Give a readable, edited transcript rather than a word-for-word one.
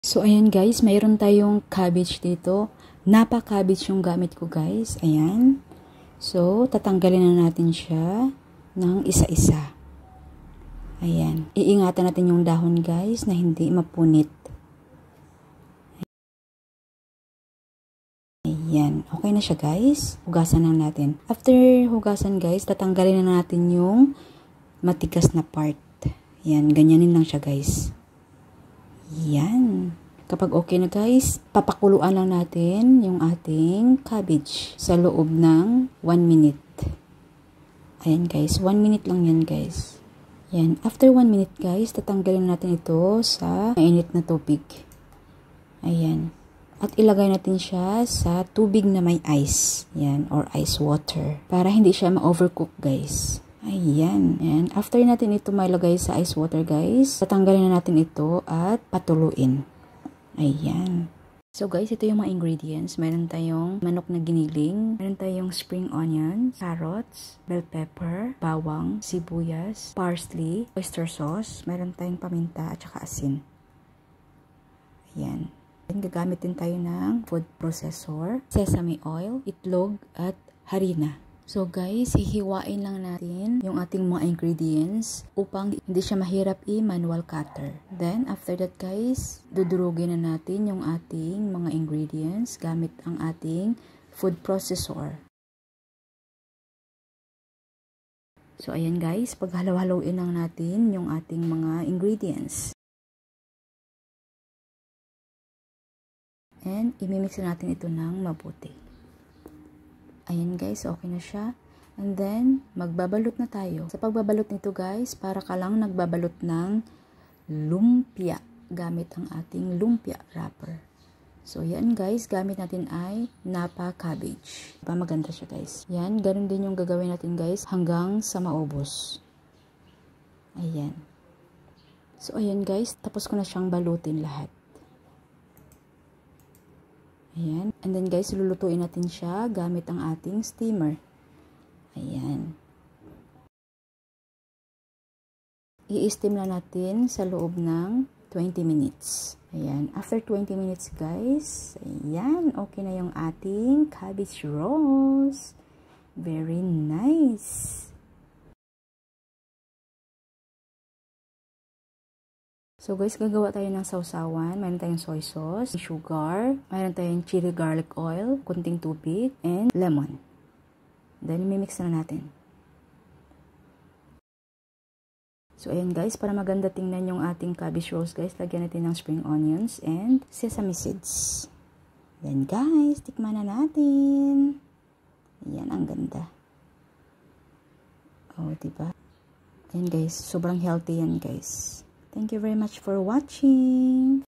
So, ayan guys, mayroon tayong cabbage dito. Napa-cabbage yung gamit ko guys. Ayan. So, tatanggalin na natin siya ng isa-isa. Ayan. Iingatan natin yung dahon guys na hindi mapunit. Ayan. Okay na siya guys. Hugasan na natin. After hugasan guys, tatanggalin na natin yung matigas na part. Ayan. Ganyanin lang siya guys. Yan. Kapag okay na guys, papakuluan lang natin yung ating cabbage sa loob ng 1 minute. Ayan guys, 1 minute lang yan guys. Yan. After 1 minute guys, tatanggalin natin ito sa mainit na tubig. Ayan. At ilagay natin siya sa tubig na may ice. Yan, or ice water. Para hindi siya ma-overcook guys. Ayan. And after natin ito mailagay sa ice water guys, tatanggalin na natin ito at patuluin. Ayan. So guys, ito yung mga ingredients. Meron tayong manok na giniling, meron tayong spring onions, carrots, bell pepper, bawang, sibuyas, parsley, oyster sauce, meron tayong paminta at saka asin. Ayan. Then gagamit din tayo ng food processor, sesame oil, itlog at harina. So guys, hihiwain lang natin yung ating mga ingredients upang hindi siya mahirap i-manual cutter. Then after that guys, dudurugin na natin yung ating mga ingredients gamit ang ating food processor. So ayan guys, paghalo-haloin lang natin yung ating mga ingredients. And imimix natin ito ng mabuti. Ayan guys, okay na siya. And then, magbabalot na tayo. Sa pagbabalot nito guys, para ka lang nagbabalot ng lumpia gamit ang ating lumpia wrapper. So, yan guys, gamit natin ay napa cabbage. Diba maganda siya guys. Yan, ganun din yung gagawin natin guys hanggang sa maubos. Ayan. So, ayan guys, tapos ko na siyang balutin lahat. Ayan. And then guys, lulutuin natin siya gamit ang ating steamer. Ayan. I-steam na natin sa loob ng 20 minutes. Ayan. After 20 minutes guys, ayan. Okay na yung ating cabbage rolls. Very nice. So guys, gagawa tayo ng sausawan. Mayroon tayong soy sauce, sugar, mayroon tayong chili garlic oil, kunting tubig, and lemon. Then, mimix na natin. So ayan guys, para maganda tingnan yung ating cabbage rolls guys, lagyan natin ng spring onions and sesame seeds. Yan guys, tikman na natin. Ayan, ang ganda. Oh, diba? Ayan guys, sobrang healthy yan guys. Thank you very much for watching.